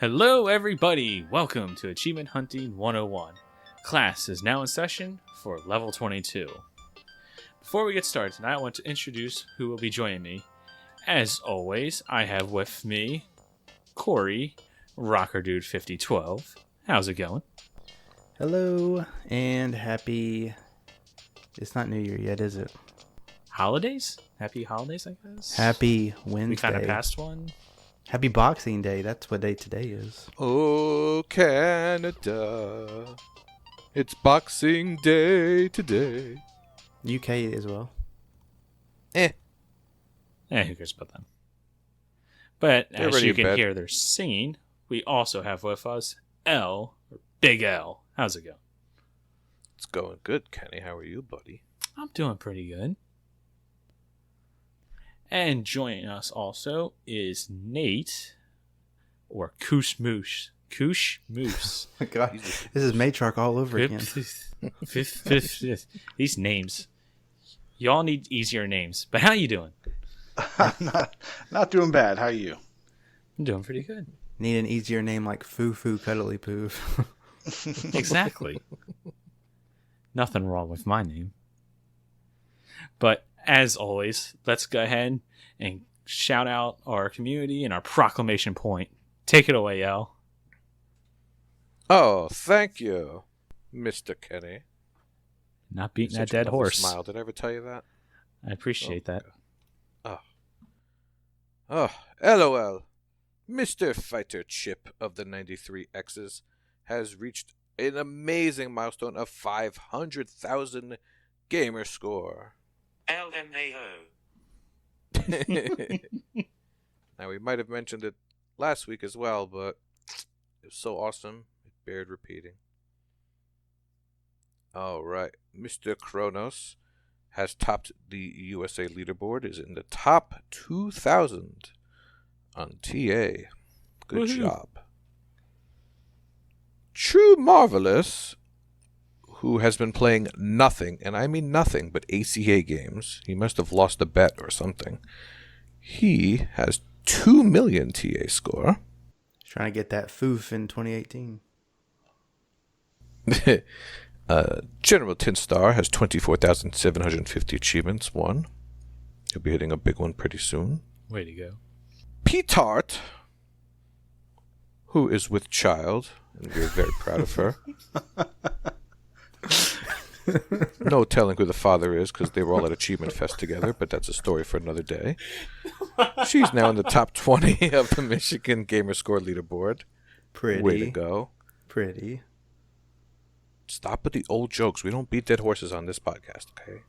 Hello everybody! Welcome to Achievement Hunting 101. Class is now in session for level 22. Before we get started tonight, I want to introduce who will be joining me. As always, I have with me Corey, Rawker Dude 5012. How's it going? Hello, and happy... It's not New Year yet, is it? Holidays? Happy holidays, I guess? Happy Wednesday. We kind of passed one. Happy Boxing Day. That's what day today is. Oh, Canada. It's Boxing Day today. UK as well. Who cares about them? But They're as already you in can bed. hear, they're singing. We also have with us L, or Big L. How's it going? It's going good, Kenny. How are you, buddy? I'm doing pretty good. And joining us also is Nate, or Koosh Moose. Koosh Moose. God, this is Matriarch all over again. These names. Y'all need easier names. But how you doing? Not doing bad. How are you? I'm doing pretty good. Need an easier name like Fufucuddilypoof. Exactly. Nothing wrong with my name. But as always, let's go ahead and shout out our community and our proclamation point. Take it away, Al. Oh, thank you, Mr. Kenny. Not beating Such that dead a lovely horse. Smile. Did I ever tell you that? I appreciate that. Oh, LOL. Mr. Fighter Chip of the 93Xs has reached an amazing milestone of 500,000 gamer score. LMAO. Now, we might have mentioned it last week as well, but it was so awesome, it bared repeating. Alright, Mr. Kronos has topped the USA leaderboard, is in the top 2,000 on TA. Good Woohoo. job. True Marvelous, who has been playing nothing, and I mean nothing, but ACA games. He must have lost a bet or something. He has 2 million TA score. Trying to get that foof in 2018. General Tinstar has 24,750 achievements won. He'll be hitting a big one pretty soon. Way to go. P-Tart, who is with child, and we're very proud of her. No telling who the father is because they were all at Achievement Fest together, but that's a story for another day. She's now in the top 20 of the Michigan Gamer Score leaderboard. Pretty. Way to go. Pretty. Stop with the old jokes. We don't beat dead horses on this podcast, okay?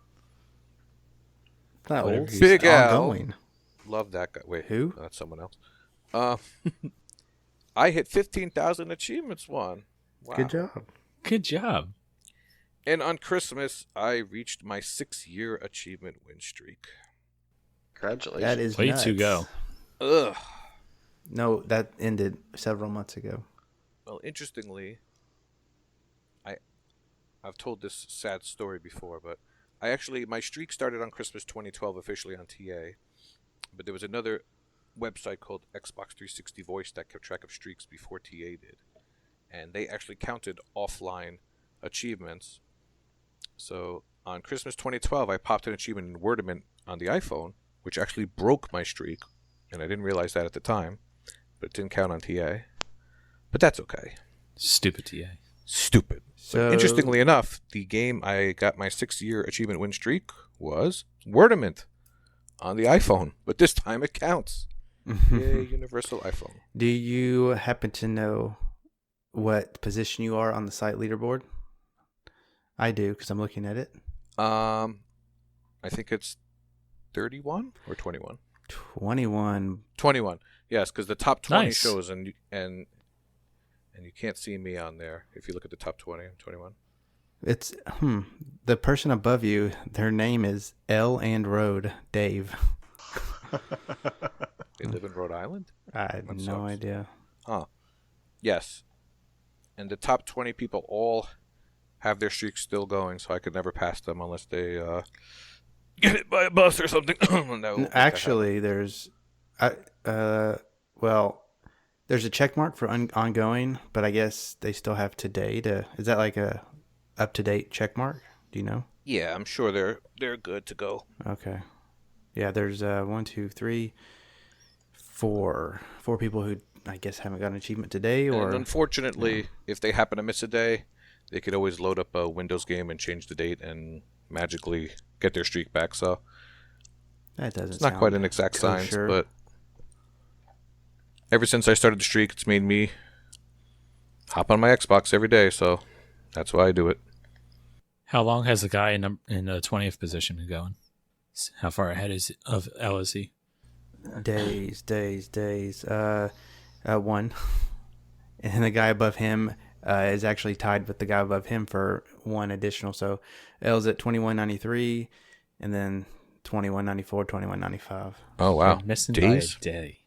It's not Whatever old. you Big It's Al. ongoing. Love that guy. Wait, Who? That's someone else. I hit 15,000 achievements won. Wow. Good job. Good job. And on Christmas, I reached my 6-year achievement win streak. Congratulations. That is Way nuts. to go. Ugh. No, that ended several months ago. Well, interestingly, I've told this sad story before, but my streak started on Christmas 2012 officially on TA, but there was another website called Xbox 360 Voice that kept track of streaks before TA did, and they actually counted offline achievements. So on Christmas 2012, I popped an achievement in Wordament on the iPhone, which actually broke my streak, and I didn't realize that at the time, but it didn't count on TA. But that's okay. Stupid TA. Stupid. So, But interestingly enough, the game I got my 6-year achievement win streak was Wordament on the iPhone, but this time it counts. Yay, universal iPhone. do you happen to know what position you are on the site leaderboard? I do, because I'm looking at it. I think it's 31 or 21. 21. 21. Yes, because the top 20 Nice. shows, and you can't see me on there. If you look at the top 20, I'm 21. It's the person above you, their name is L and Road Dave. They live in Rhode Island? I have That no sucks. idea. Huh. Yes. And the top 20 people all have their streaks still going, so I could never pass them unless they get hit by a bus or something. No, Actually, there's well, There's a check mark for ongoing, but I guess they still have today to. Is that like a up to date check mark? Do you know? Yeah, I'm sure they're good to go. Okay. Yeah, there's 1, 2, 3, 4 people who I guess haven't got an achievement today, or And unfortunately, if they happen to miss a day, they could always load up a Windows game and change the date and magically get their streak back. So that doesn't. it's not quite an exact science, but ever since I started the streak, it's made me hop on my Xbox every day. So that's why I do it. How long has the guy in the 20th position been going? How far ahead of L is he? Days. 1. And the guy above him is actually tied with the guy above him for 1 additional. So L's at 21.93, and then 21.94, 21.95. Oh wow, You're missing days? by a day.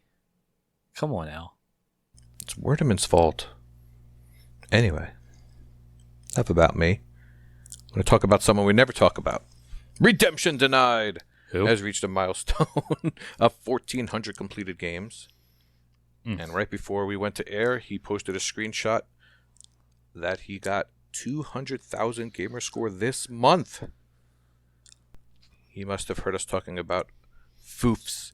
Come on, Al. It's Werdeman's fault. Anyway, enough about me. I'm going to talk about someone we never talk about. Redemption Denied Who? has reached a milestone of 1,400 completed games. And right before we went to air, he posted a screenshot that he got 200,000 gamer score this month. He must have heard us talking about foofs.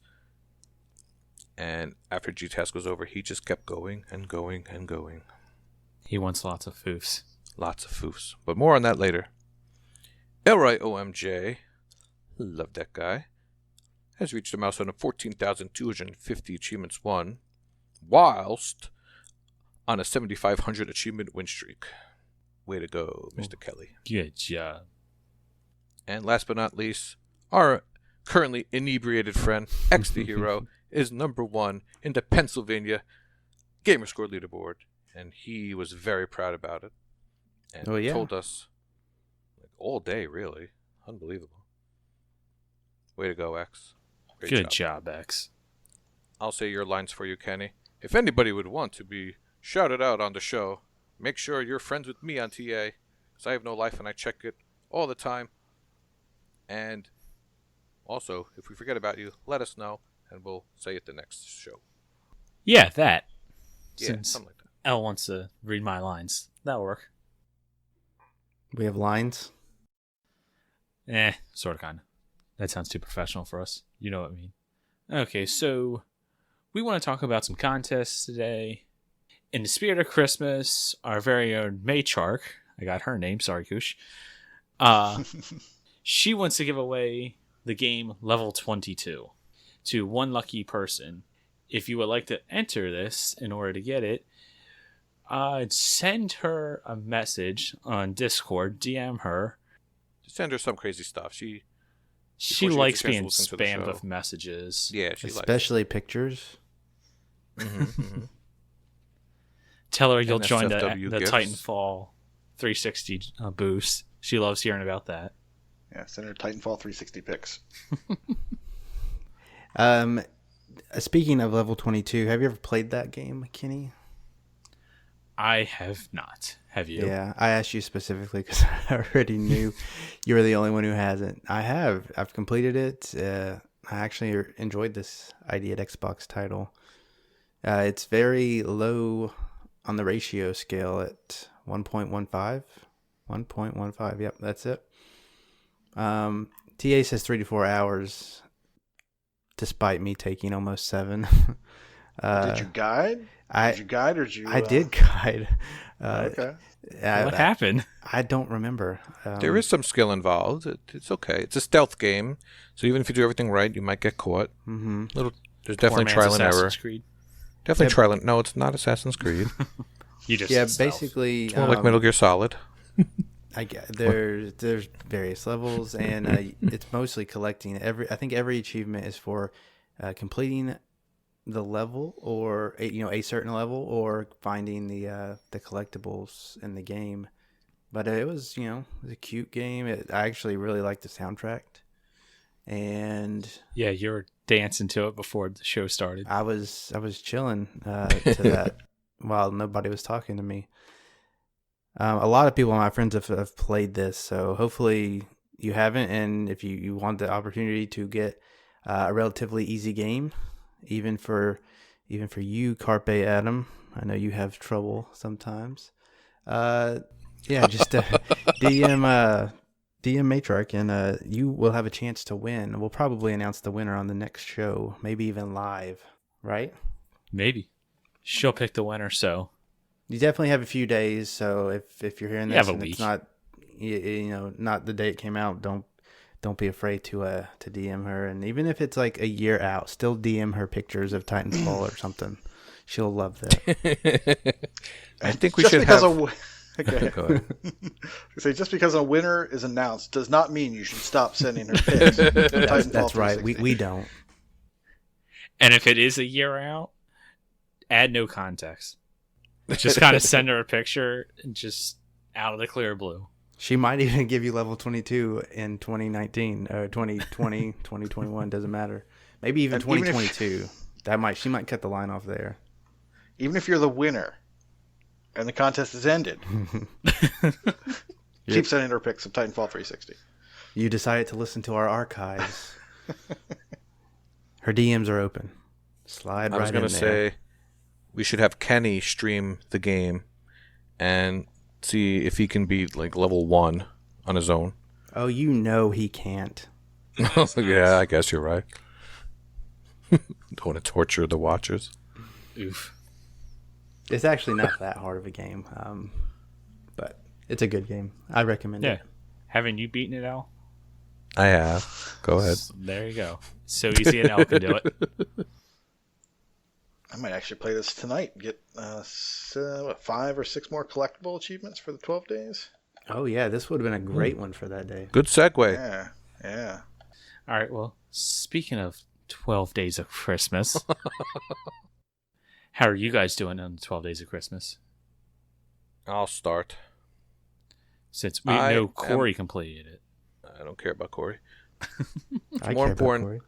And after G-Task was over, he just kept going and going and going. He wants lots of foofs. Lots of foofs. But more on that later. Elroy OMJ, love that guy, has reached a milestone of 14,250 achievements won, whilst on a 7,500 achievement win streak. Way to go, Mr. Kelly. Good job. And last but not least, our currently inebriated friend, X the Hero, is number 1 in the Pennsylvania Gamerscore leaderboard. And he was very proud about it. And told us all day, really. Unbelievable. Way to go, X. Great Good job, X. I'll say your lines for you, Kenny. If anybody would want to be shouted out on the show, make sure you're friends with me on TA, because I have no life and I check it all the time. And also, if we forget about you, let us know, and we'll say it the next show. Yeah, that. Yeah, Since something like that. L wants to read my lines. That'll work. We have lines. Sort of, kind of. That sounds too professional for us. You know what I mean. Okay, so we want to talk about some contests today. In the spirit of Christmas, our very own Matriarch, I got her name, sorry, Koosh. She wants to give away the game Level 22 to one lucky person. If you would like to enter this in order to get it, send her a message on Discord, DM her. Just send her some crazy stuff. She likes gets a chance to being listen to the spammed show. with messages. Yeah, she likes Especially pictures. it. Tell her you'll join the NSFW gifts. Titanfall 360 boost. She loves hearing about that. Yeah, send her Titanfall 360 pics. Speaking of Level 22, have you ever played that game, Kenny? I have not. Have you? Yeah, I asked you specifically because I already knew you were the only one who hasn't. I have. I've completed it. I actually enjoyed this ID at Xbox title. It's very low on the ratio scale at 1.15. 1.15. Yep, that's it. TA says 3 to 4 hours, despite me taking almost 7. Did you guide? Did you guide or did you? I did guide. Okay. What happened? I don't remember. There is some skill involved. It's okay. It's a stealth game, so even if you do everything right, you might get caught. Mm-hmm. There's definitely Poor man's trial and error. Assassin's Creed. Definitely trial and... No, it's not Assassin's Creed. You just Yeah, said stealth. basically. It's more like Metal Gear Solid. I get there's various levels, and it's mostly collecting I think every achievement is for completing the level, or a certain level, or finding the collectibles in the game. But it was it was a cute game. I actually really liked the soundtrack, and Yeah, you were dancing to it before the show started. I was chilling to that while nobody was talking to me. A lot of people, my friends, have played this, so hopefully you haven't. And if you want the opportunity to get a relatively easy game, even for even for you, Carpe Adam. I know you have trouble sometimes. Just DM Matriarch, and you will have a chance to win. We'll probably announce the winner on the next show, maybe even live, right? Maybe. She'll pick the winner, so. You definitely have a few days, so if you're hearing this and it's not, not the day it came out, don't be afraid to DM her. And even if it's like a year out, still DM her pictures of Titanfall or something. She'll love that. I think we should have... Okay. Go ahead. Say, just because a winner is announced does not mean you should stop sending her pics. That's right. We don't. And if it is a year out, add no context. Just kind of send her a picture and just out of the clear blue. She might even give you level 22 in 2019 or 2020, 2021, doesn't matter. Maybe even 2022. She might cut the line off there. Even if you're the winner and the contest is ended, keep sending her pics of Titanfall 360. You decided to listen to our archives. Her DMs are open. Slide right in there. I was going to say, we should have Kenny stream the game and see if he can beat like level 1 on his own. Oh, you know he can't. Yeah, I guess you're right. Don't want to torture the watchers. Oof. It's actually not that hard of a game, but it's a good game. I recommend it. Haven't you beaten it, Al? I have. Go ahead. There you go. So easy an Al can do it. I might actually play this tonight. Get 5 or 6 more collectible achievements for the 12 days. Oh, yeah. This would have been a great one for that day. Good segue. Yeah. All right. Well, speaking of 12 days of Christmas, how are you guys doing on the 12 days of Christmas? I'll start. Since we know Corey completed it. I don't care about Corey. It's more important.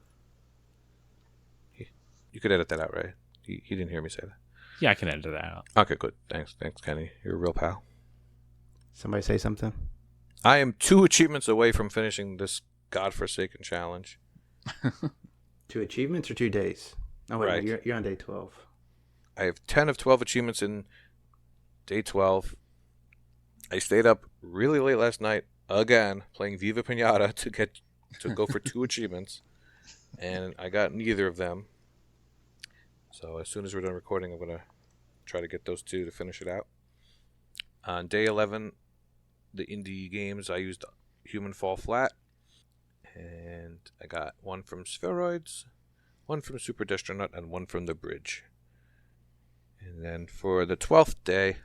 You could edit that out, right? He didn't hear me say that. Yeah, I can edit that out. Okay, good. Thanks, Kenny. You're a real pal. Somebody say something? I am 2 achievements away from finishing this godforsaken challenge. 2 achievements or 2 days? Oh, wait, right. You're on day 12. I have 10 of 12 achievements in day 12. I stayed up really late last night, again, playing Viva Pinata to go for 2 achievements, and I got neither of them. So as soon as we're done recording, I'm going to try to get those 2 to finish it out. On day 11, the indie games, I used Human Fall Flat, and I got 1 from Spheroids, 1 from Super Destronaut, and 1 from The Bridge. And then for the 12th day,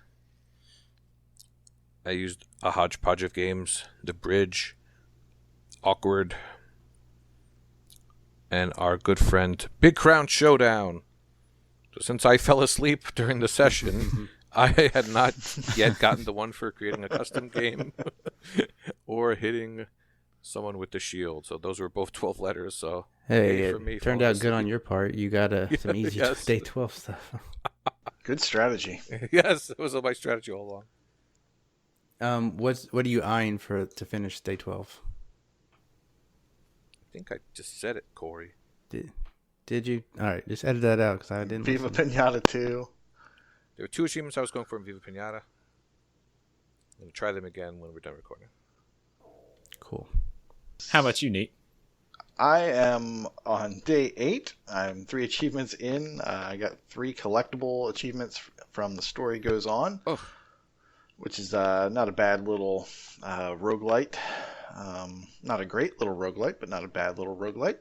I used a hodgepodge of games, The Bridge, Awkward, and our good friend Big Crown Showdown. So since I fell asleep during the session, I had not yet gotten the one for creating a custom game or hitting someone with the shield. So those were both 12 letters. So hey, for me, it turned out good on your part. You got some easy day 12 stuff. Good strategy. Yes, it was my strategy all along. What are you eyeing to finish day 12? I think I just said it, Corey. Did you? All right, just edit that out because I didn't. Viva Pinata 2. There were 2 achievements I was going for in Viva Pinata. I'm going to try them again when we're done recording. Cool. How about you, Nate? I am on day 8. I'm 3 achievements in. I got 3 collectible achievements from The Story Goes On, which is not a bad little roguelite. Not a great little roguelite, but not a bad little roguelite.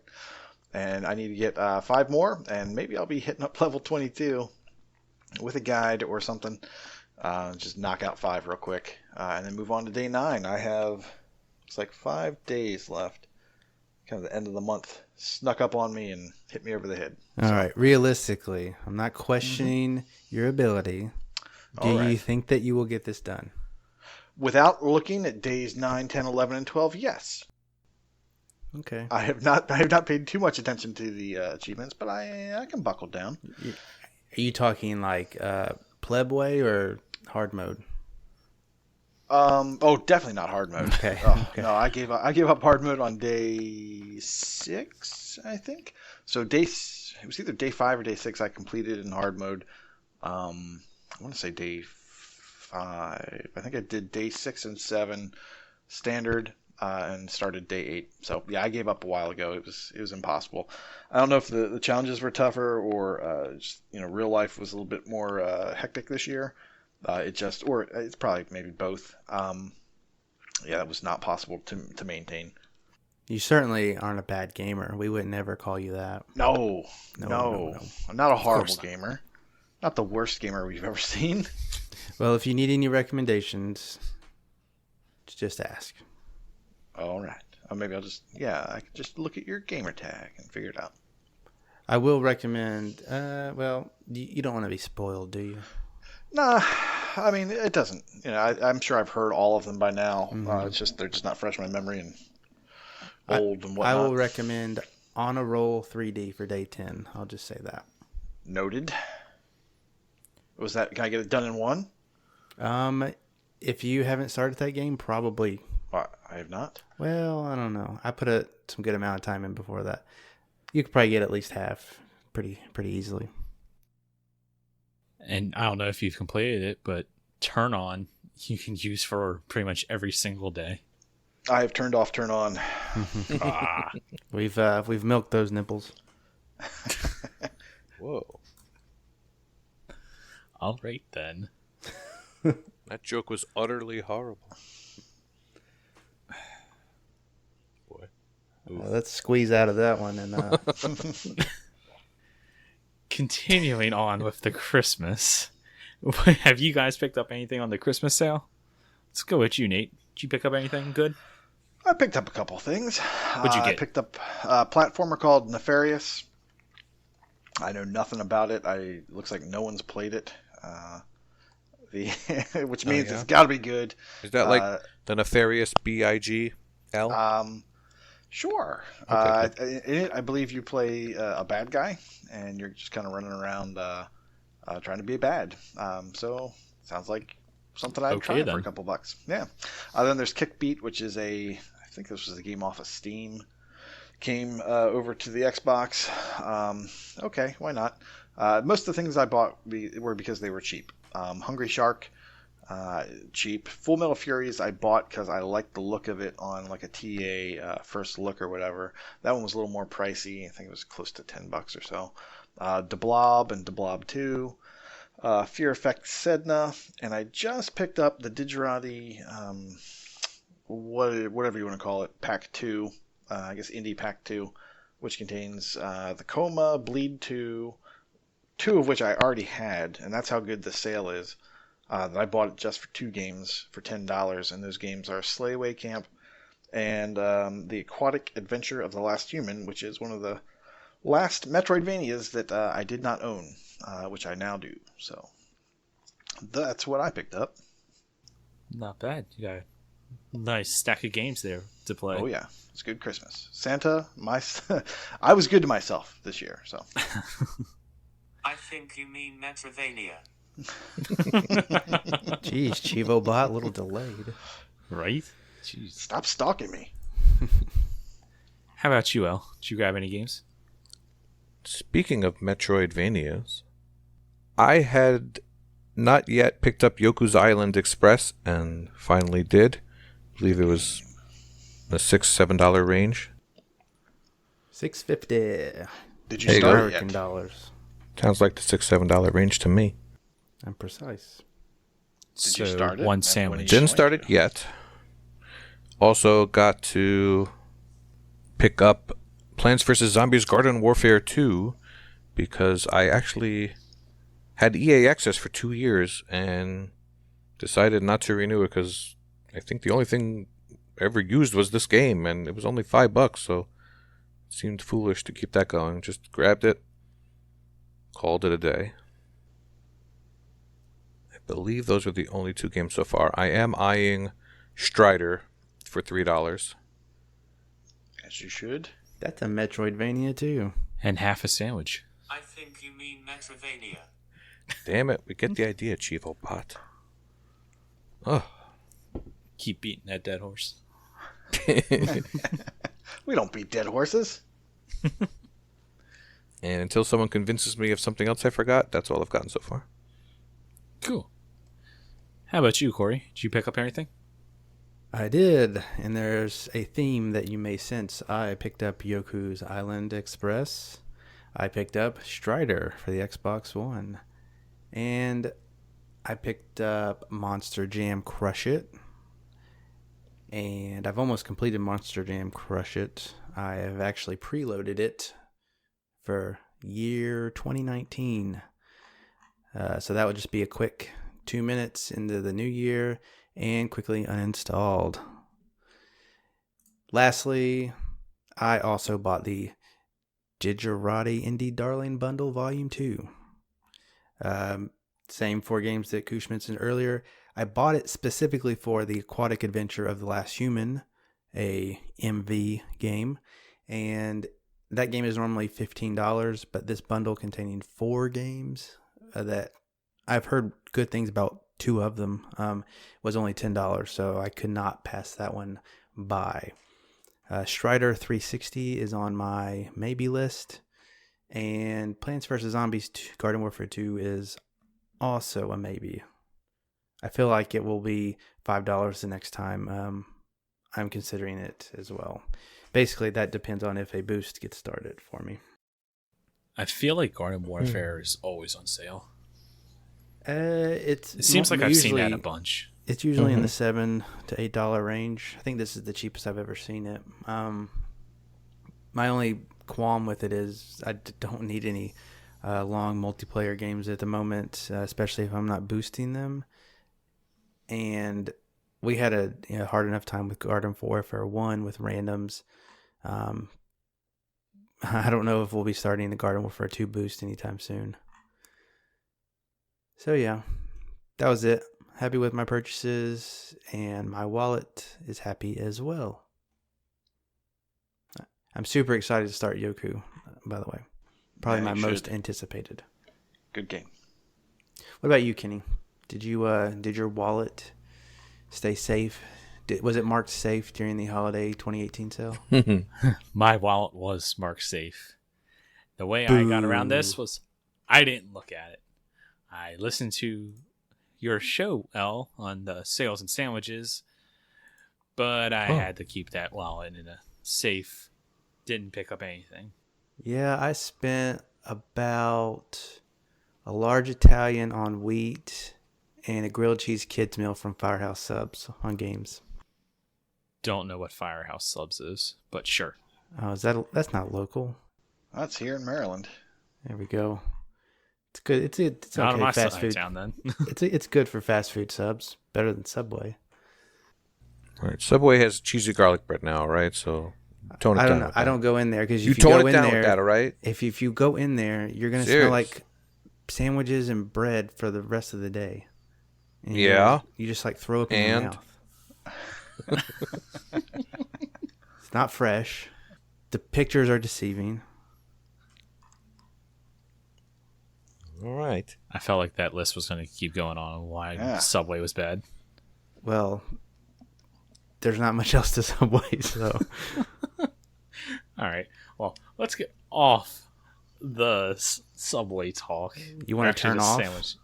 And I need to get 5 more, and maybe I'll be hitting up level 22 with a guide or something. Just knock out 5 real quick, and then move on to day 9. I have, it's like 5 days left. Kind of the end of the month snuck up on me and hit me over the head. All right, realistically, I'm not questioning your ability. Do you think that you will get this done? Without looking at days 9, 10, 11, and 12, yes. Okay. I have not paid too much attention to the achievements, but I can buckle down. Are you talking like pleb way or hard mode? Definitely not hard mode. Okay. Okay. No, I gave up hard mode on day 6, I think. So it was either day 5 or day 6 I completed in hard mode. I want to say day 5. I think I did day 6 and 7 standard and started day 8. So yeah, I gave up a while ago. It was impossible. I don't know if the challenges were tougher or just, real life was a little bit more hectic this year. It's probably maybe both. That was not possible to maintain. You certainly aren't a bad gamer. We would never call you that. No. I'm not a horrible gamer. Not the worst gamer we've ever seen. Well, if you need any recommendations, just ask. All right. Or maybe I could just look at your gamer tag and figure it out. I will recommend, you don't want to be spoiled, do you? Nah, I mean, it doesn't. I'm sure I've heard all of them by now. Mm-hmm. It's just they're just not fresh in my memory and old and whatnot. I will recommend On a Roll 3D for day 10. I'll just say that. Noted. Can I get it done in one? If you haven't started that game, probably. I have not. Well, I don't know. I put some good amount of time in before that. You could probably get at least half pretty easily. And I don't know if you've completed it, but Turn On you can use for pretty much every single day. I have turned off Turn On. We've milked those nipples. Whoa. All right, then. That joke was utterly horrible. Boy. Well, let's squeeze out of that one. And Continuing on with the Christmas. Have you guys picked up anything on the Christmas sale? Let's go with you, Nate. Did you pick up anything good? I picked up a couple things. What'd you get? I picked up a platformer called Nefarious. I know nothing about it. It looks like no one's played it. Which means it's got to be good. Is that like the Nefarious BIGL? Sure. Okay, In it, I believe you play a bad guy, and you're just kind of running around trying to be bad. So sounds like something I'd try for a couple bucks. Yeah. Then there's Kickbeat, which is I think this was a game off of Steam. Came over to the Xbox. Okay, why not? Most of the things I bought were because they were cheap. Hungry Shark, cheap. Full Metal Furies I bought because I liked the look of it on like a TA first look or whatever. That one was a little more pricey. I think it was close to $10 or so. De Blob and De Blob 2. Fear Effect Sedna. And I just picked up the Digerati, whatever you want to call it, Pack 2. I guess Indie Pack 2, which contains the Coma, Bleed 2, 2 of which I already had, and that's how good the sale is. I bought it just for 2 games for $10, and those games are Slay Away Camp and The Aquatic Adventure of the Last Human, which is one of the last Metroidvanias that I did not own, which I now do. So that's what I picked up. Not bad. You got a nice stack of games there to play. Oh, yeah. It's good Christmas. Santa, I was good to myself this year, so... I think you mean Metroidvania. Jeez, Chivo Bot, a little delayed. Right? Jeez. Stop stalking me. How about you, El? Did you grab any games? Speaking of Metroidvanias, I had not yet picked up Yoku's Island Express and finally did. I believe it was the $6-7 range. $6.50. Did you start American yet? dollars. Sounds like the $6-7 range to me. I'm precise. Did you start it? One And sandwich. Didn't start it yet. Also got to pick up Plants vs. Zombies Garden Warfare 2 because I actually had EA access for 2 years and decided not to renew it because I think the only thing I ever used was this game and it was only $5, so it seemed foolish to keep that going. Just grabbed it, called it a day. I believe those are the only 2 games so far. I am eyeing Strider for $3. As you should. That's a Metroidvania, too. And half a sandwich. I think you mean Metroidvania. Damn it, we get the idea, Chivo Pot. Oh. Keep beating that dead horse. We don't beat dead horses. And until someone convinces me of something else I forgot, that's all I've gotten so far. Cool. How about you, Corey? Did you pick up anything? I did, and there's a theme that you may sense. I picked up Yoku's Island Express. I picked up Strider for the Xbox One. And I picked up Monster Jam Crush It. And I've almost completed Monster Jam Crush It. I have actually preloaded it for year 2019. So that would just be a quick 2 minutes into the new year and quickly uninstalled. Lastly, I also bought the Digerati Indie Darling Bundle Volume 2. Same 4 games that Koosh mentioned earlier. I bought it specifically for the Aquatic Adventure of the Last Human, a MV game. And that game is normally $15, but this bundle containing 4 games that I've heard good things about 2 of them was only $10, so I could not pass that one by. Strider 360 is on my maybe list, and Plants vs. Zombies Garden Warfare 2 is also a maybe. I feel like it will be $5 the next time I'm considering it as well. Basically, that depends on if a boost gets started for me. I feel like Garden Warfare is always on sale. It seems like I've seen that a bunch. It's usually in the $7 to $8 range. I think this is the cheapest I've ever seen it. My only qualm with it is I don't need any long multiplayer games at the moment, especially if I'm not boosting them. And we had a hard enough time with Garden Warfare 1 with randoms. I don't know if we'll be starting the Garden Warfare 2 boost anytime soon. So yeah, that was it. Happy with my purchases, and my wallet is happy as well. I'm super excited to start Yoku, by the way. Probably my most anticipated. Good game. What about you, Kenny? Did your wallet stay safe? Was it marked safe during the holiday 2018 sale? My wallet was marked safe. The way I got around this was I didn't look at it. I listened to your show, Elle, on the sales and sandwiches, but I had to keep that wallet in a safe. Didn't pick up anything. Yeah, I spent about a large Italian on wheat and a grilled cheese kids meal from Firehouse Subs on games. Don't know what Firehouse Subs is, but sure. Oh, that's not local? That's here in Maryland. There we go. It's good. It's not okay. on my Fast food. Town, then. It's good for fast food subs. Better than Subway. All right, Subway has cheesy garlic bread now, right? So tone it down. I don't know. I don't go in there because you tone it down with that, all right? If you go in there, you're gonna smell like sandwiches and bread for the rest of the day. And you just like throw up in your mouth. It's not fresh. The pictures are deceiving. All right. I felt like that list was going to keep going on why Subway was bad. Well, there's not much else to Subway, so. All right. Well, let's get off the Subway talk. You want to turn off? Sandwich.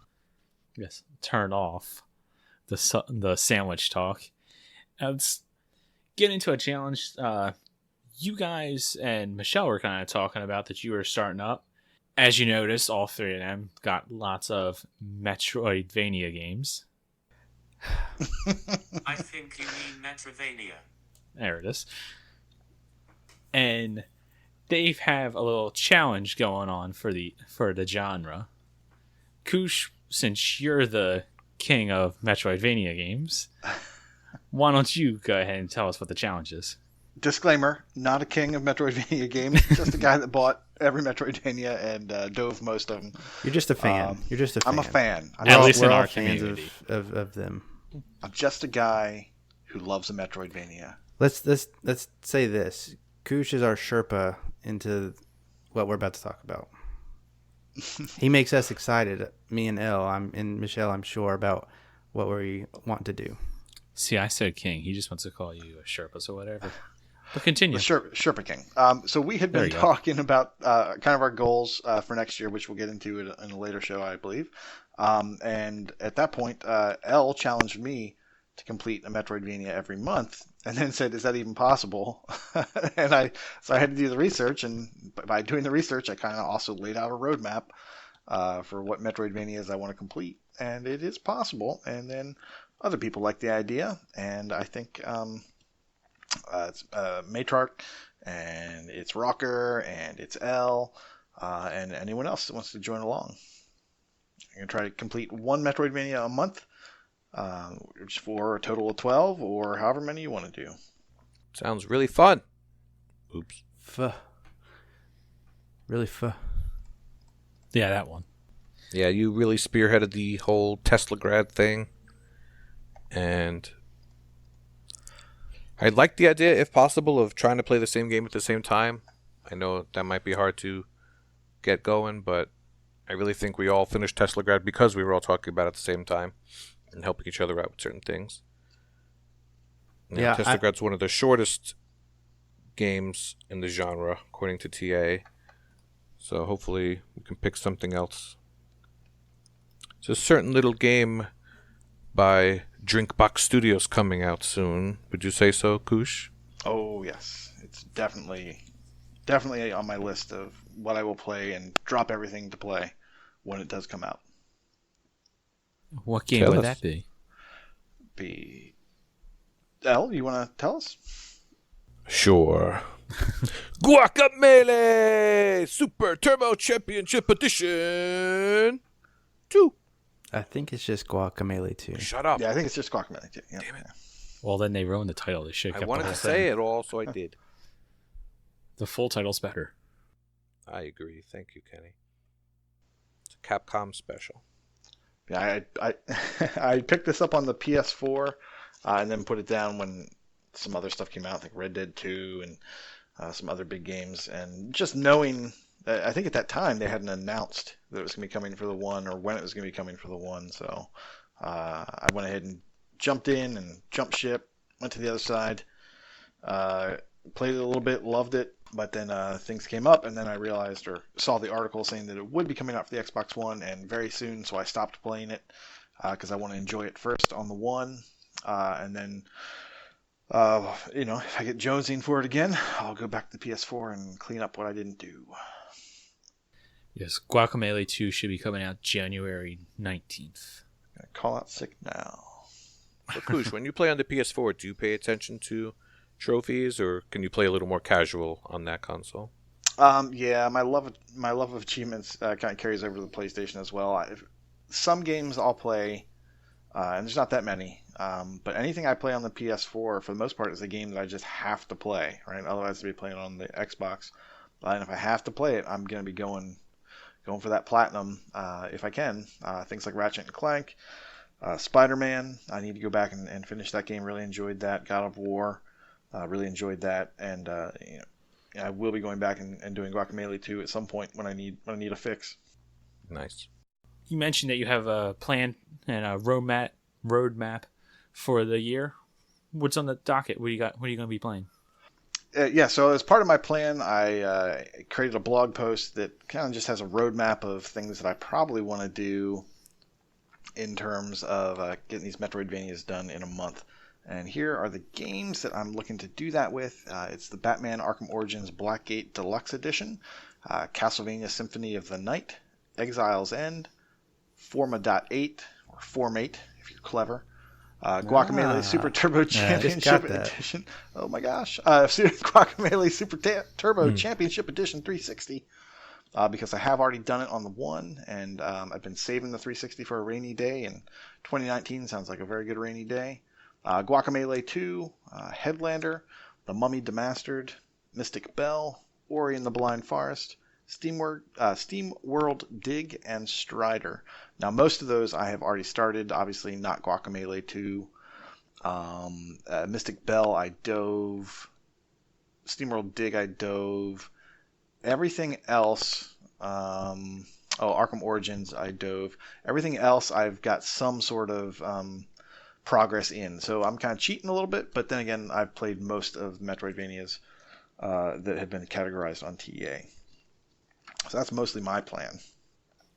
Yes, turn off the sandwich talk. Let's get into a challenge. You guys and Michelle were kind of talking about that you were starting up. As you noticed, all 3 of them got lots of Metroidvania games. I think you mean Metroidvania. There it is. And they have a little challenge going on for the genre. Koosh, since you're the king of Metroidvania games, why don't you go ahead and tell us what the challenge is? Disclaimer, not a king of Metroidvania games, just a guy that bought every Metroidvania and dove most of them. You're just a fan. You're just a fan. I'm a fan. At least in our fans community. of them. I'm just a guy who loves a Metroidvania. Let's say this. Koosh is our Sherpa into what we're about to talk about. He makes us excited, me and Elle, and Michelle, I'm sure, about what we want to do. See, I said king. He just wants to call you a Sherpa or whatever. But continue. The Sherpa King. So we had been There you go. talking about kind of our goals for next year, which we'll get into in a later show, I believe. And at that point, Elle challenged me to complete a Metroidvania every month, and then said, "Is that even possible?" And I had to do the research, and by doing the research, I kind of also laid out a roadmap for what Metroidvanias I want to complete, and it is possible. And then other people like the idea, and I think it's Matriarch, and it's Rawker, and it's Elle, and anyone else that wants to join along. I'm going to try to complete one Metroidvania a month, which for a total of 12, or however many you want to do. Sounds really fun. Oops. Really Yeah, that one. Yeah, you really spearheaded the whole Tesla grad thing. And I like the idea, if possible, of trying to play the same game at the same time. I know that might be hard to get going, but I really think we all finished Tesla grad because we were all talking about it at the same time and helping each other out with certain things. Now, Tesla grad's one of the shortest games in the genre, according to TA. So hopefully we can pick something else. There's a certain little game by Drinkbox Studios coming out soon. Would you say so, Koosh? Oh yes, it's definitely on my list of what I will play and drop everything to play when it does come out. What game would that be? Elle, you want to tell us? Sure. Guacamelee Super Turbo Championship Edition 2. I think it's just Guacamelee 2. Shut up. Yeah, I think it's just Guacamelee 2. Yeah. Damn it. Well, then they ruined the title. They should have I kept wanted the to whole say thing. it all, so I did. The full title's better. I agree. Thank you, Kenny. It's a Capcom special. Yeah, I picked this up on the PS4 and then put it down when some other stuff came out, I think Red Dead 2 and some other big games. And just knowing, I think at that time they hadn't announced that it was going to be coming for the one or when it was going to be coming for the one. So I went ahead and jumped in and jumped ship, went to the other side, played it a little bit, loved it. But then things came up, and then I realized or saw the article saying that it would be coming out for the Xbox One and very soon, so I stopped playing it because I want to enjoy it first on the One. And then, if I get jonesing for it again, I'll go back to the PS4 and clean up what I didn't do. Yes, Guacamelee 2 should be coming out January 19th. Gonna call out sick now. So, Koosh, when you play on the PS4, do you pay attention to trophies, or can you play a little more casual on that console? Yeah, my love of achievements kind of carries over to the PlayStation as well. Some games I'll play, and there's not that many, but anything I play on the PS4 for the most part is a game that I just have to play, right? Otherwise, I'd be playing on the Xbox. And if I have to play it, I'm going to be going for that platinum if I can. Things like Ratchet and Clank, Spider-Man. I need to go back and finish that game. Really enjoyed that. God of War. Really enjoyed that, and I will be going back and doing Guacamelee 2 at some point when I need a fix. Nice. You mentioned that you have a plan and a roadmap for the year. What's on the docket? What do you got? What are you going to be playing? Yeah, so as part of my plan, I created a blog post that kind of just has a roadmap of things that I probably want to do in terms of getting these Metroidvanias done in a month. And here are the games that I'm looking to do that with. It's the Batman Arkham Origins Blackgate Deluxe Edition, Castlevania Symphony of the Night, Exile's End, Forma.8, or Formate, if you're clever, Guacamelee Super Turbo Championship Edition. Oh my gosh. Guacamelee Super Turbo Championship Edition 360. Because I have already done it on the One, and I've been saving the 360 for a rainy day, and 2019 sounds like a very good rainy day. Guacamelee 2, Headlander, The Mummy Demastered, Mystic Bell, Ori and the Blind Forest, Steam World Dig, and Strider. Now, most of those I have already started, obviously not Guacamelee 2. Mystic Bell, I dove. Steam World Dig, I dove. Everything else, Arkham Origins, I dove. Everything else, I've got some sort of progress in. So I'm kind of cheating a little bit, but then again, I've played most of Metroidvanias that have been categorized on TEA. So that's mostly my plan.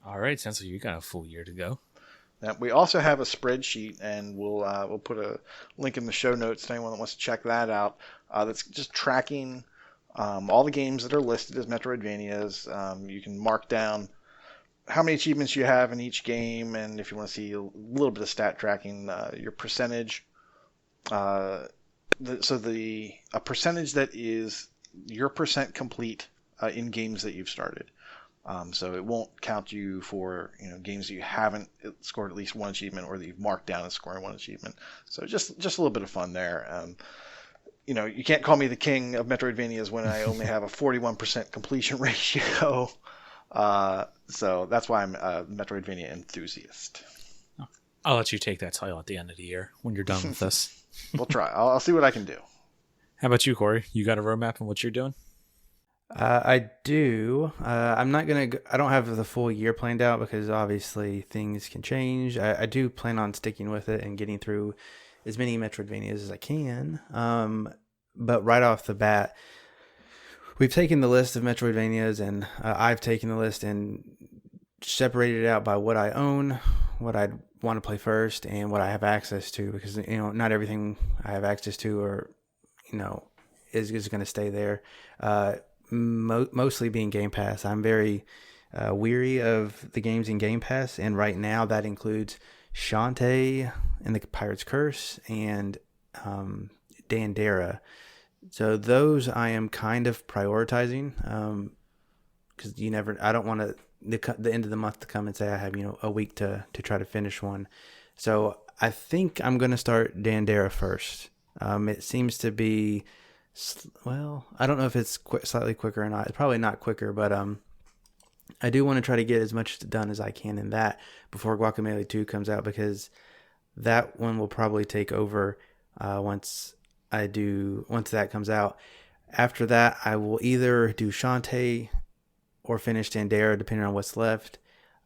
All right, sounds like you got a full year to go. Now, we also have a spreadsheet, and we'll put a link in the show notes to anyone that wants to check that out. That's just tracking all the games that are listed as Metroidvanias. You can mark down how many achievements you have in each game, and if you want to see a little bit of stat tracking, your percentage. A percentage that is your percent complete in games that you've started. So it won't count you for games that you haven't scored at least one achievement or that you've marked down as scoring one achievement. So just a little bit of fun there. You can't call me the king of Metroidvanias when I only have a 41% completion ratio. So that's why I'm a Metroidvania enthusiast. I'll let you take that title at the end of the year when you're done with this. We'll try. I'll see what I can do. How about you, Corey? You got a roadmap on what you're doing? I do. I'm not going to... I don't have the full year planned out because obviously things can change. I do plan on sticking with it and getting through as many Metroidvanias as I can. But right off the bat, we've taken the list of Metroidvanias and I've taken the list and separated it out by what I own, what I'd want to play first, and what I have access to, because not everything I have access to is going to stay there. Mostly being Game Pass. I'm very weary of the games in Game Pass, and right now that includes Shantae and the Pirate's Curse and Dandara. So those I am kind of prioritizing because I don't want the end of the month to come and say I have a week to try to finish one. So I think I'm going to start Dandara first. It seems to be, well, I don't know if it's slightly quicker or not. It's probably not quicker, but I do want to try to get as much done as I can in that before Guacamelee 2 comes out, because that one will probably take over once that comes out. After that, I will either do Shantae or finish Dandara, depending on what's left.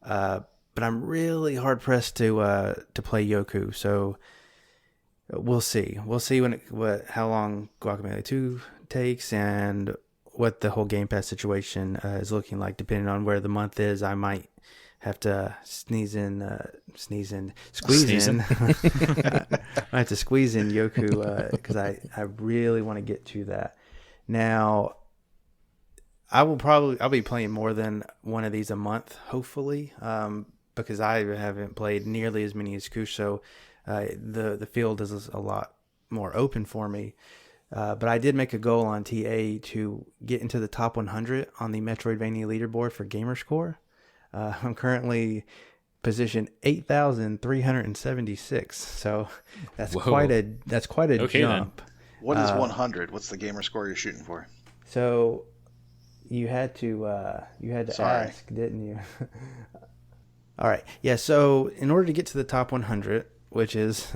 But I'm really hard pressed to play Yoku, so we'll see. We'll see how long Guacamelee 2 takes and what the whole Game Pass situation is looking like. Depending on where the month is, I might have to squeeze in. I have to squeeze in Yoku because I really want to get to that. Now, I'll be playing more than one of these a month, hopefully, because I haven't played nearly as many as Koosh, so the field is a lot more open for me. But I did make a goal on TA to get into the top 100 on the Metroidvania leaderboard for Gamerscore. I'm currently position 8,376, so that's quite a jump. Then. What is 100? What's the gamer score you're shooting for? So you had to ask, didn't you? All right, yeah. So in order to get to the top 100, which is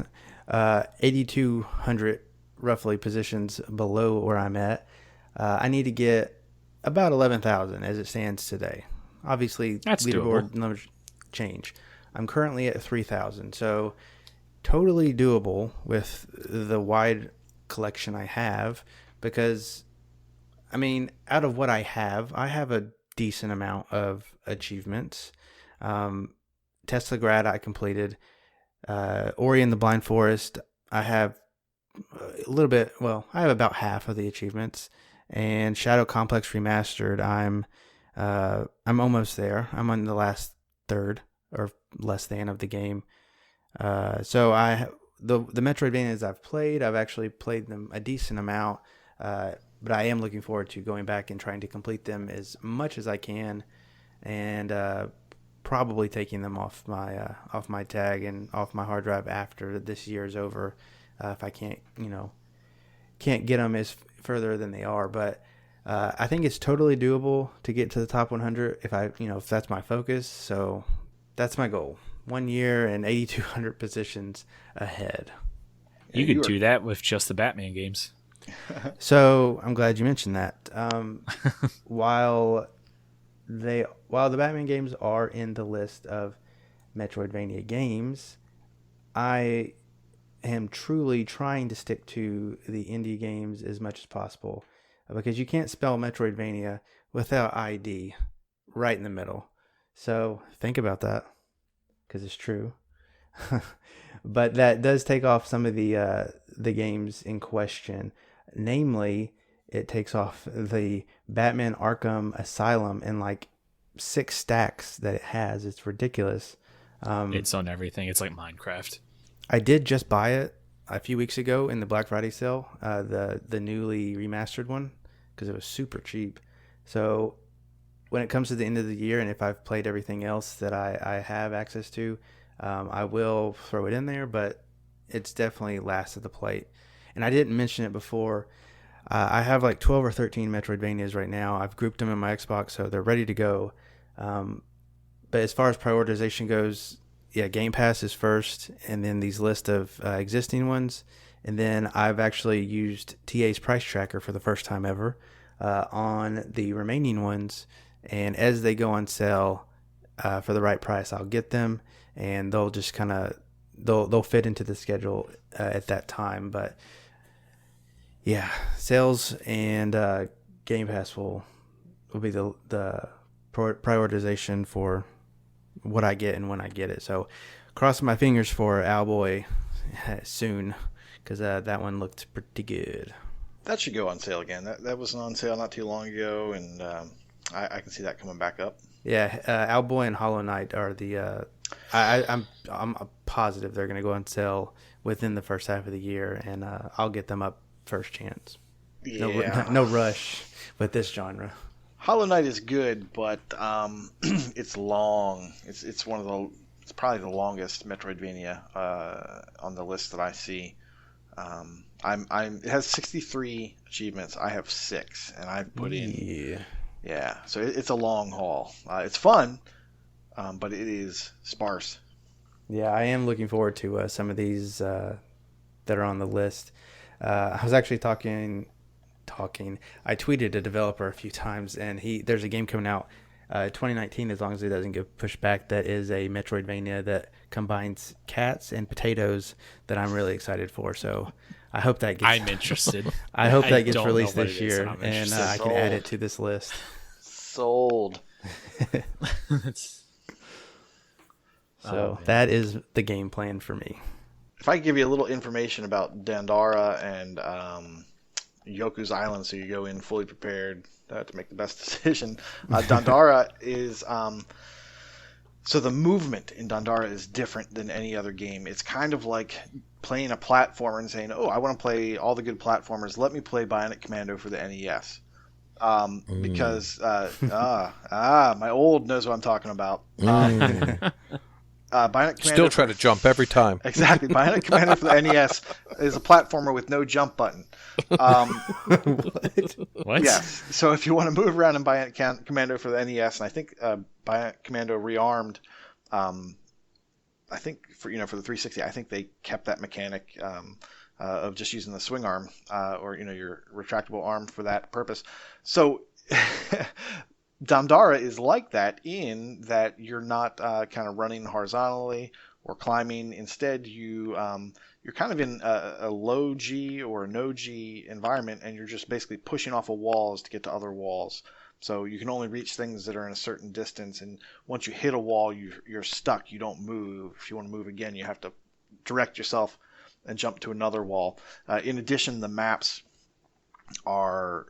8,200 roughly positions below where I'm at, I need to get about 11,000 as it stands today. Obviously, that's leaderboard doable. Numbers change. I'm currently at 3,000, so totally doable with the wide collection I have, because, I mean, out of what I have a decent amount of achievements. Tesla Grad I completed. Ori and the Blind Forest, I have a little bit, I have about half of the achievements. And Shadow Complex Remastered, I'm almost there. I'm on the last third or less than of the game. So the Metroidvanias I've actually played them a decent amount, but I am looking forward to going back and trying to complete them as much as I can, and probably taking them off my tag and off my hard drive after this year is over, if I can't get them as further than they are. But I think it's totally doable to get to the top 100 if that's my focus. So that's my goal. 1 year and 8,200 positions ahead. You could do that with just the Batman games. So I'm glad you mentioned that. While the Batman games are in the list of Metroidvania games, I am truly trying to stick to the indie games as much as possible, because you can't spell Metroidvania without ID right in the middle. So think about that, because it's true. But that does take off some of the games in question. Namely, it takes off the Batman Arkham Asylum in like 6 stacks that it has. It's ridiculous. It's on everything. It's like Minecraft. I did just buy it a few weeks ago in the Black Friday sale, the newly remastered one, because it was super cheap. So when it comes to the end of the year, and if I've played everything else that I have access to, I will throw it in there, but it's definitely last of the plate. And I didn't mention it before. I have like 12 or 13 Metroidvanias right now. I've grouped them in my Xbox, so they're ready to go. But as far as prioritization goes, yeah, Game Pass is first, and then these list of existing ones. And then I've actually used TA's price tracker for the first time ever on the remaining ones. And as they go on sale for the right price, I'll get them, and they'll just kind of they'll fit into the schedule at that time. But yeah, sales and Game Pass will be the prioritization for what I get and when I get it. So crossing my fingers for Owlboy soon, because that one looked pretty good. That should go on sale again. That was on sale not too long ago, and I can see that coming back up. Yeah, Owlboy and Hollow Knight are the. I'm positive they're going to go on sale within the first half of the year, and I'll get them up first chance. Yeah. No rush with this genre. Hollow Knight is good, but it's long. It's probably the longest Metroidvania on the list that I see. It has 63 achievements. I have 6, and I've put in. Yeah, so it's a long haul. It's fun, but it is sparse. Yeah, I am looking forward to some of these that are on the list. I was actually talking. I tweeted a developer a few times, and there's a game coming out 2019, as long as it doesn't get pushed back, that is a Metroidvania that combines cats and potatoes that I'm really excited for. So I hope that gets. I'm interested. I hope that gets released this year, and I can add it to this list. Sold. So that is the game plan for me. If I give you a little information about Dandara and Yoku's Island, so you go in fully prepared to make the best decision. Dandara is so the movement in Dandara is different than any other game. It's kind of like playing a platformer and saying, "Oh, I want to play all the good platformers. Let me play Bionic Commando for the NES." Because my old knows what I'm talking about. Bionic Commando Still try to jump every time. Exactly. Bionic Commando for the NES is a platformer with no jump button. What? Yes. So if you want to move around in Bionic Commando for the NES, and I think Bionic Commando Rearmed, I think for the 360, I think they kept that mechanic of just using the swing arm or your retractable arm for that purpose. So Dandara is like that in that you're not kind of running horizontally or climbing. Instead, you're kind of in a low G or a no G environment, and you're just basically pushing off of walls to get to other walls. So you can only reach things that are in a certain distance, and once you hit a wall, you're stuck. You don't move. If you want to move again, you have to direct yourself and jump to another wall. In addition, the maps are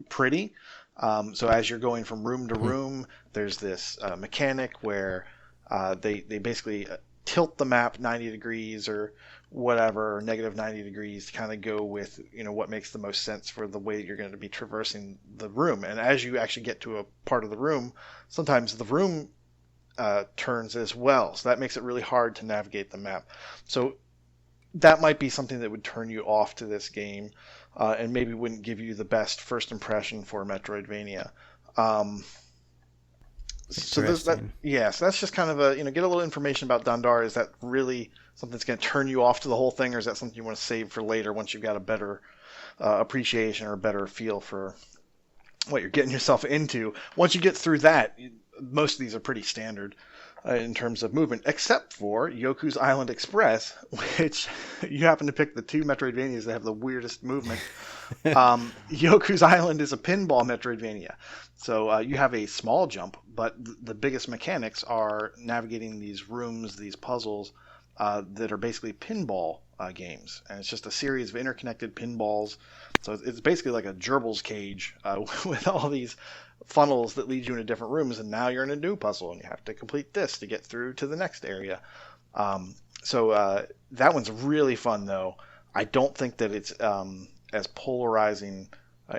pretty. So as you're going from room to room, there's this mechanic where they basically tilt the map 90 degrees or whatever, or negative 90 degrees to kind of go with what makes the most sense for the way you're going to be traversing the room. And as you actually get to a part of the room, sometimes the room turns as well. So that makes it really hard to navigate the map. So that might be something that would turn you off to this game. And maybe wouldn't give you the best first impression for Metroidvania. So that's just kind of get a little information about Dandara. Is that really something that's going to turn you off to the whole thing, or is that something you want to save for later once you've got a better appreciation or a better feel for what you're getting yourself into? Once you get through that, most of these are pretty standard. in terms of movement, except for Yoku's Island Express, which you happen to pick the two Metroidvanias that have the weirdest movement. Yoku's Island is a pinball Metroidvania. So you have a small jump, but the biggest mechanics are navigating these rooms, these puzzles that are basically pinball games. And it's just a series of interconnected pinballs. So it's basically like a gerbil's cage with all these funnels that lead you into different rooms, and now you're in a new puzzle and you have to complete this to get through to the next area. So that one's really fun, though. I don't think that it's as polarizing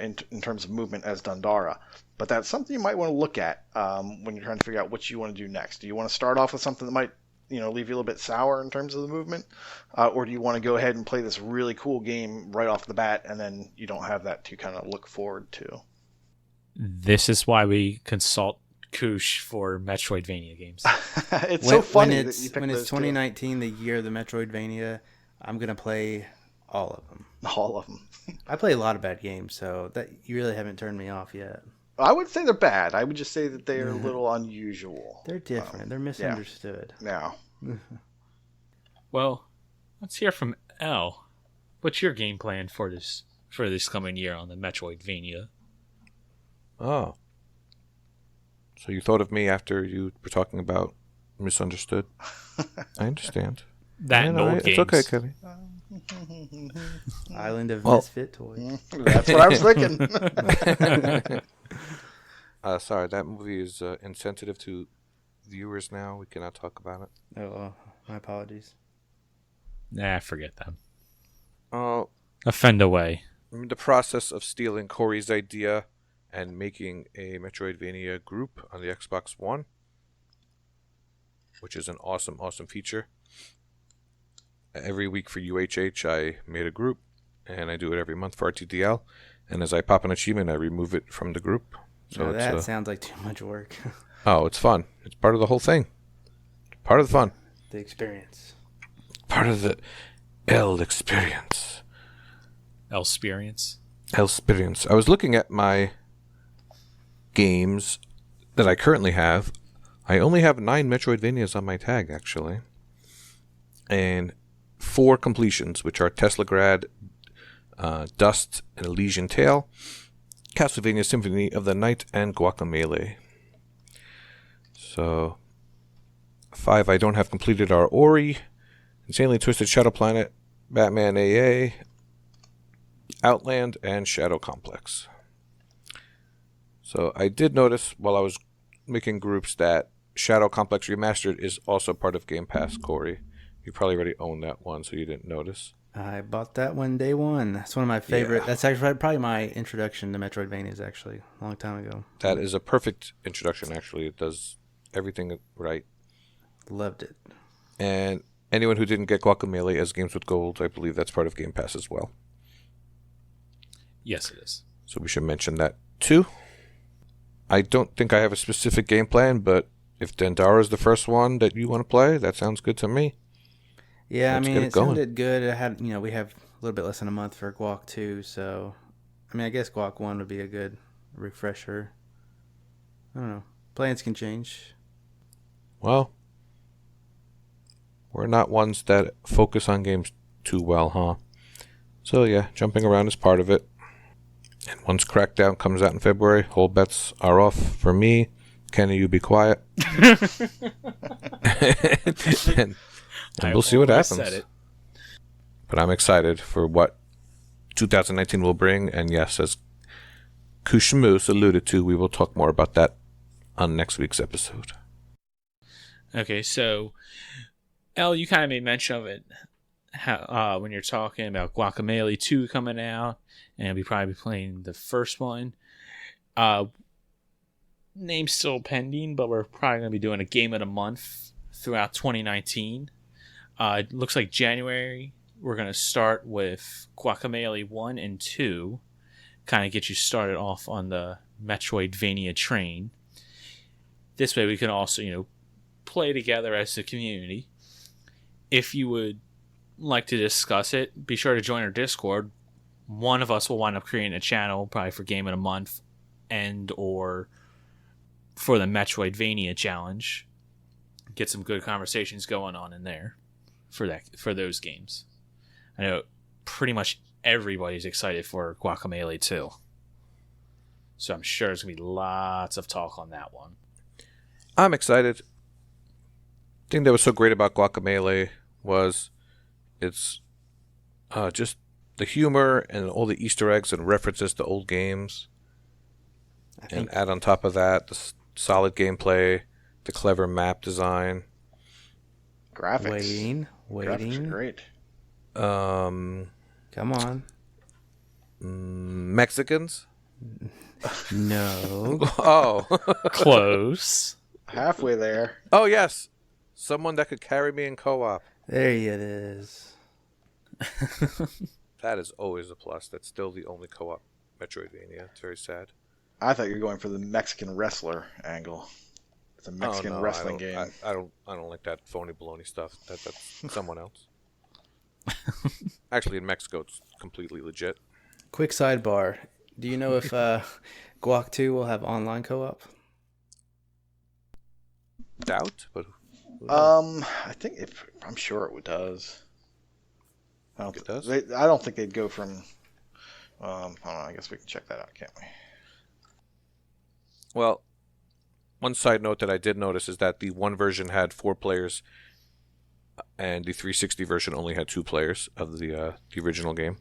in terms of movement as Dandara, but that's something you might want to look at when you're trying to figure out what you want to do next. Do you want to start off with something that might leave you a little bit sour in terms of the movement, or do you want to go ahead and play this really cool game right off the bat, and then you don't have that to kind of look forward to? This is why we consult Koosh for Metroidvania games. It's so funny when that you picked when it's those 2019, the year of the Metroidvania, I'm gonna play all of them. All of them. I play a lot of bad games, so that you really haven't turned me off yet. I would say they're bad. I would just say that they are a little unusual. They're different. They're misunderstood. Now, Well, let's hear from L. What's your game plan for this coming year on the Metroidvania? Oh. So you thought of me after you were talking about misunderstood? I understand. That and old games. It's okay, Kenny. Island of Misfit Toys. That's what I was thinking. Sorry, that movie is insensitive to viewers now. We cannot talk about it. Oh, my apologies. Nah, forget them. Oh, Offend away. I'm in the process of stealing Corey's idea and making a Metroidvania group on the Xbox One, which is an awesome, awesome feature. Every week for UHH, I made a group, and I do it every month for RTDL. And as I pop an achievement, I remove it from the group. So that sounds like too much work. Oh, it's fun. It's part of the whole thing. Part of the fun. The experience. Part of the L experience. L-sperience. L-sperience. I was looking at my games that I currently have. I only have 9 Metroidvanias on my tag, actually. And 4 completions, which are Teslagrad, Dust, and Elysian Tale, Castlevania Symphony of the Night, and Guacamelee. So, 5 I don't have completed are Ori, Insanely Twisted Shadow Planet, Batman AA, Outland, and Shadow Complex. So I did notice while I was making groups that Shadow Complex Remastered is also part of Game Pass, Corey. You probably already own that one, so you didn't notice. I bought that one day one. That's one of my favorite. Yeah. That's actually probably my introduction to Metroidvanias, actually, a long time ago. That is a perfect introduction, actually. It does everything right. Loved it. And anyone who didn't get Guacamelee as Games with Gold, I believe that's part of Game Pass as well. Yes, it is. So we should mention that too. I don't think I have a specific game plan, but if Dandara is the first one that you want to play, that sounds good to me. Yeah, Let's I mean, get it it going. sounded good. It had, we have a little bit less than a month for Guac 2, so I guess Guac 1 would be a good refresher. I don't know. Plans can change. Well, we're not ones that focus on games too well, huh? So yeah, jumping around is part of it. And once Crackdown comes out in February, whole bets are off for me. Kenny, you be quiet. and we'll see what happens. But I'm excited for what 2019 will bring. And yes, as Kushmoose alluded to, we will talk more about that on next week's episode. Okay, so Elle, you kind of made mention of it when you're talking about Guacamelee 2 coming out, and we probably be playing the first one. Name's still pending, but we're probably going to be doing a game of the month throughout 2019. It looks like January, we're going to start with Guacamelee 1 and 2, kind of get you started off on the Metroidvania train. This way we can also, play together as a community. If you would like to discuss it, be sure to join our Discord. One of us will wind up creating a channel, probably for Game of the Month and or for the Metroidvania challenge. get some good conversations going on in there for those games. I know pretty much everybody's excited for Guacamelee too. So I'm sure there's going to be lots of talk on that one. I'm excited. The thing that was so great about Guacamelee was it's just the humor and all the Easter eggs and references to old games. And add on top of that the solid gameplay, the clever map design. Graphics. Waiting. Graphics are great. Come on. Mexicans? No. Oh. Close. Halfway there. Oh, yes. Someone that could carry me in co-op. There it is. That is always a plus. That's still the only co-op Metroidvania. It's very sad. I thought you were going for the Mexican wrestler angle. It's a Mexican wrestling game. I don't like that phony baloney stuff. That's someone else. Actually, in Mexico, it's completely legit. Quick sidebar. Do you know if Guac 2 will have online co-op? Doubt, but I think I'm sure it does. I don't it does. I don't think they'd go from. Hold on, I guess we can check that out, can't we? Well, one side note that I did notice is that the one version had 4 players, and the 360 version only had 2 players of the original game.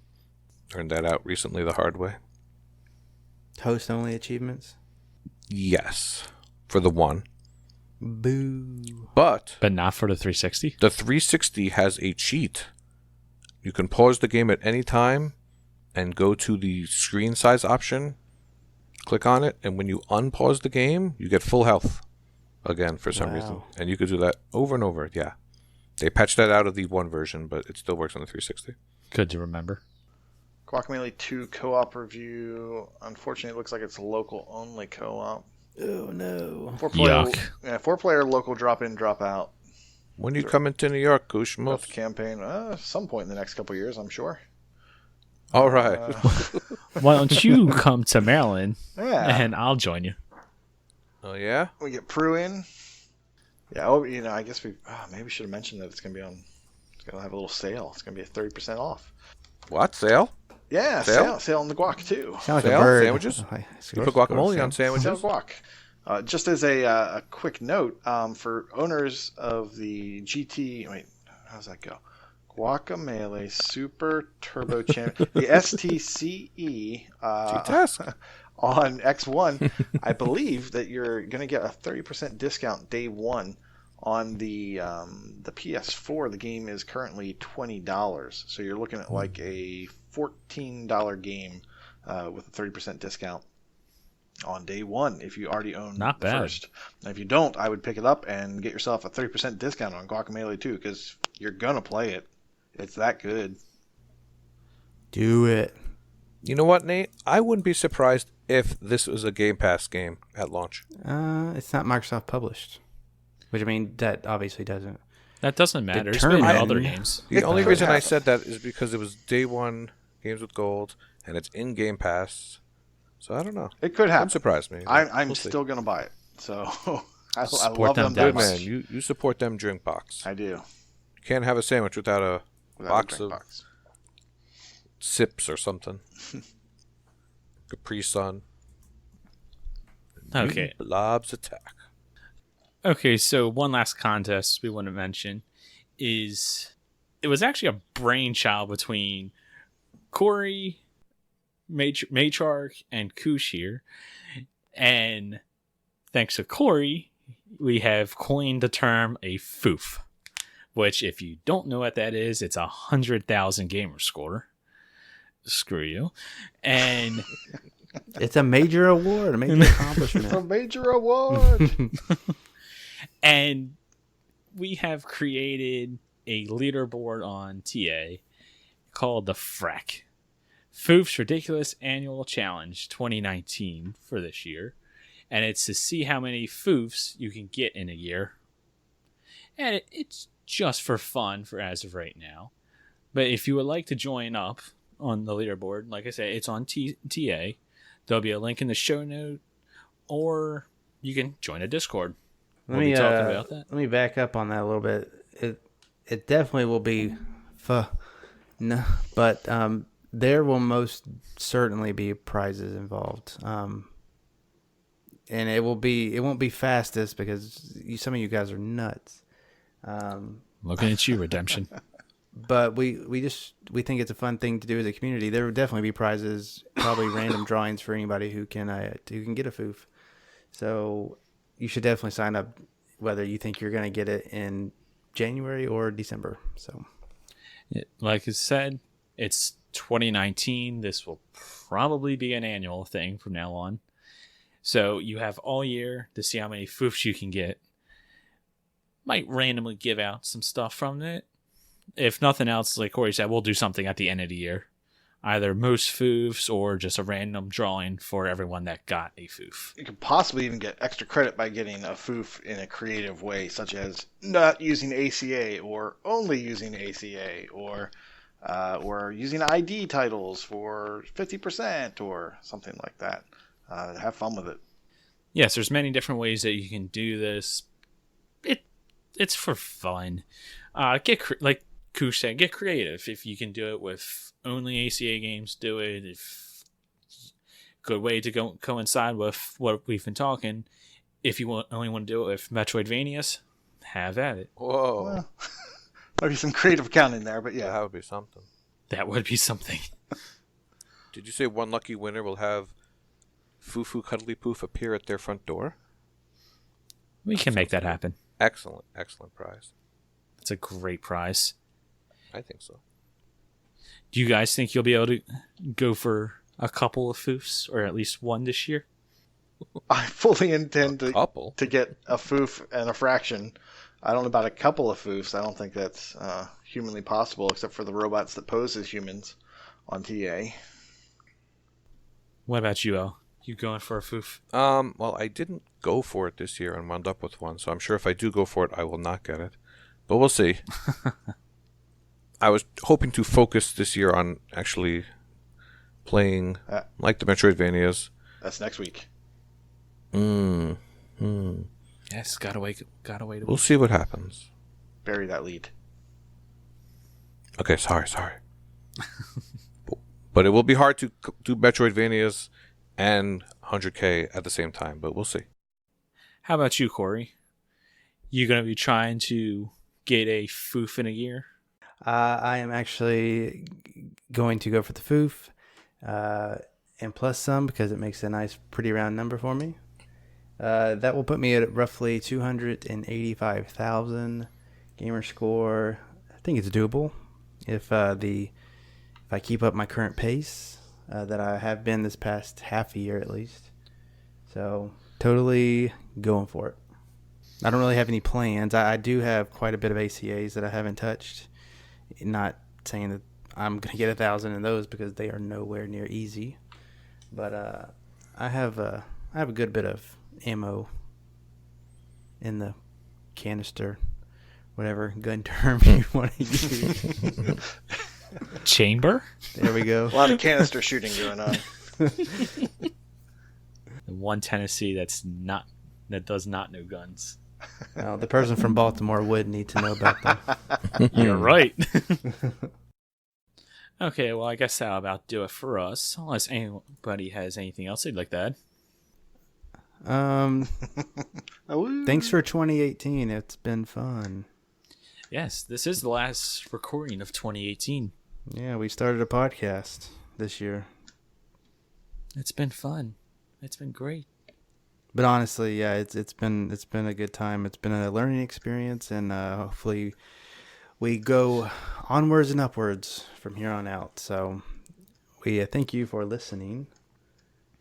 Turned that out recently the hard way. Host only achievements? Yes, for the one. Boo. But not for the 360? the 360 has a cheat. You can pause the game at any time and go to the screen size option, click on it, and when you unpause the game, you get full health again for some reason. And you could do that over and over, yeah. They patched that out of the one version, but it still works on the 360. Good to remember. Guacamelee 2 co-op review. Unfortunately, it looks like it's local only co-op. Oh, no. 4-player, Yuck. yeah, 4-player local drop in, drop out. When you come into New York, Koosh? About the campaign, some point in the next couple of years, I'm sure. All right. Why don't you come to Maryland Yeah. and I'll join you? Oh, yeah? We get Prue in. Yeah, oh, I guess maybe we should have mentioned that it's going to be on. It's going to have a little sale. It's going to be 30% off. What? Sale? Yeah, sale on the guac too. Sound like Sale? a bird. Sandwiches? Oh, You put guacamole on sandwiches? Sale guac. Just as a quick note, for owners of the GT, wait, how does that go? Guacamelee Super Turbo Champion, the STCE on X1, I believe that you're going to get a 30% discount day one on the PS4. The game is currently $20, so you're looking at like a $14 game with a 30% discount on day one if you already own Not the bad. first. And if you don't, I would pick it up and get yourself a 30% discount on Guacamelee 2 because you're going to play it. It's that good. Do it. You know what, Nate? I wouldn't be surprised if this was a Game Pass game at launch. It's not Microsoft published. Which, I mean, that obviously doesn't. That doesn't matter. There's been Determine. other games. The only could reason I happen. said that is because it was day one Games with Gold, and it's in Game Pass. So I don't know. It could happen. Wouldn't surprise me. I'm We'll see. still going to buy it. So I Support love them them Good devs. devs. man. You support them drink box. I do. You can't have a sandwich without a Without box a drink of box. sips or something. Capri Sun. Okay. Blobs attack. Okay, so one last contest we want to mention is it was actually a brainchild between Corey, Matriarch, and Koosh here. And thanks to Corey, we have coined the term a foof, which if you don't know what that is, it's 100,000 gamer score. Screw you. And It's a major award, a major accomplishment. It's a major award. And we have created a leaderboard on TA called the FRAC, Foof's Ridiculous Annual Challenge 2019 for this year. And it's to see how many foofs you can get in a year. And it's just for fun for as of right now. But if you would like to join up on the leaderboard, like I said, it's on TA. There'll be a link in the show note, or you can join a Discord. Let We'll me be talking about that. Let me back up on that a little bit. It definitely will be no, but there will most certainly be prizes involved. And it won't be fastest because some of you guys are nuts. Looking at you, Redemption. But we think it's a fun thing to do as a community. There will definitely be prizes, probably random drawings for anybody who can get a foof. So you should definitely sign up, whether you think you're going to get it in January or December. So, Like I said, it's 2019. This will probably be an annual thing from now on. So you have all year to see how many foofs you can get. Might randomly give out some stuff from it. If nothing else, like Corey said, we'll do something at the end of the year. Either most foofs or just a random drawing for everyone that got a foof. You could possibly even get extra credit by getting a foof in a creative way, such as not using ACA or only using ACA, or using ID titles for 50% or something like that. Have fun with it. Yes, there's many different ways that you can do this. It's for fun. Like Koosh said, get creative. If you can do it with only ACA games, do it. If good way to coincide with what we've been talking. If you only want to do it with Metroidvanias, have at it. Whoa. Well, might be some creative counting there, but yeah. That would be something. That would be something. Did you say one lucky winner will have Fufucuddilypoof appear at their front door? We can make that happen. Excellent prize. It's a great prize. I think so. Do you guys think you'll be able to go for a couple of foofs, or at least one this year? I fully intend to get a foof and a fraction. I don't know about a couple of foofs. I don't think that's humanly possible, except for the robots that pose as humans on TA. What about you, El? You going for a foof? Well, I didn't go for it this year and wound up with one, so I'm sure if I do go for it, I will not get it. But we'll see. I was hoping to focus this year on actually playing like the Metroidvanias. That's next week. Yes, gotta wait. We'll see what happens. Bury that lead. Okay, sorry. But it will be hard to do Metroidvanias and 100K at the same time, but we'll see. How about you, Corey? You gonna be trying to get a foof in a year? I am actually going to go for the foof, and plus some, because it makes a nice, pretty round number for me. That will put me at roughly 285,000 gamer score. I think it's doable if I keep up my current pace that I have been this past half a year at least. So totally going for it. I don't really have any plans. I do have quite a bit of ACAs that I haven't touched. Not saying that I'm going to get 1,000 in those because they are nowhere near easy. But I have a good bit of ammo in the canister, whatever gun term you want to use. Chamber? There we go. A lot of canister shooting going on. The one Tennessee that does not know guns. Well, the person from Baltimore would need to know about them. You're right. Okay, well, I guess that'll about do it for us. Unless anybody has anything else they'd like to add. Thanks for 2018. It's been fun. Yes, this is the last recording of 2018. Yeah, we started a podcast this year. It's been fun. It's been great. But honestly, yeah, it's been a good time. It's been a learning experience, and hopefully we go onwards and upwards from here on out. So we thank you for listening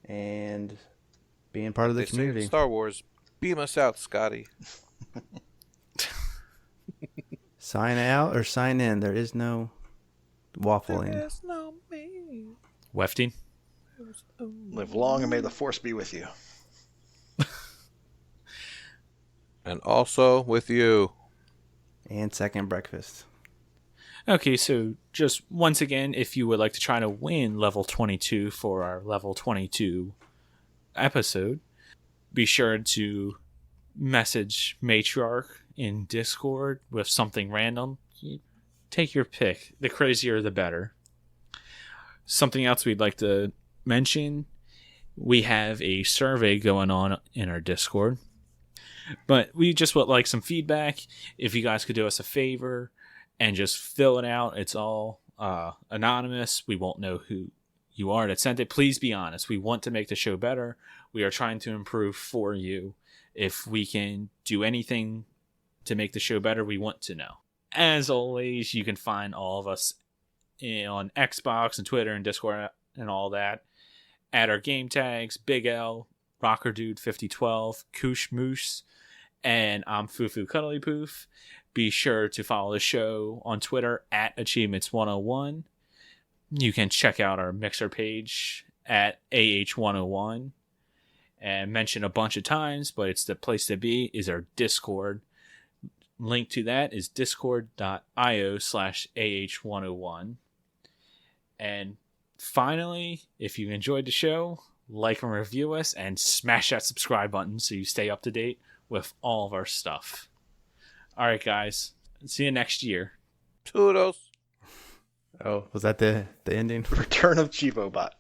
and being part of the community. Star Wars, beam us out, Scotty. Sign out or sign in. There is no waffling. There is no me. Wefting? Live long and may the force be with you. And also with you. And second breakfast. Okay, so just once again, if you would like to try to win level 22 for our level 22 episode, be sure to message Matriarch in Discord with something random, take your pick. The crazier, the better. Something else we'd like to mention, we have a survey going on in our Discord. But we just would like some feedback. If you guys could do us a favor and just fill it out. It's all anonymous. We won't know who you are that sent it. Please be honest. We want to make the show better. We are trying to improve for you. If we can do anything to make the show better, we want to know. As always, you can find all of us on Xbox and Twitter and Discord and all that at our game tags: Big L, Rawker Dude 5012, Koosh Moose, and I'm Fufucuddilypoof. Be sure to follow the show on Twitter at Achievements101. You can check out our Mixer page at AH101 and mention a bunch of times, but it's the place to be is our Discord. Link to that is discord.io/AH101. And finally, if you enjoyed the show, like and review us and smash that subscribe button so you stay up to date with all of our stuff. All right, guys. See you next year. Toodles. Oh, was that the ending? Return of Chibobot.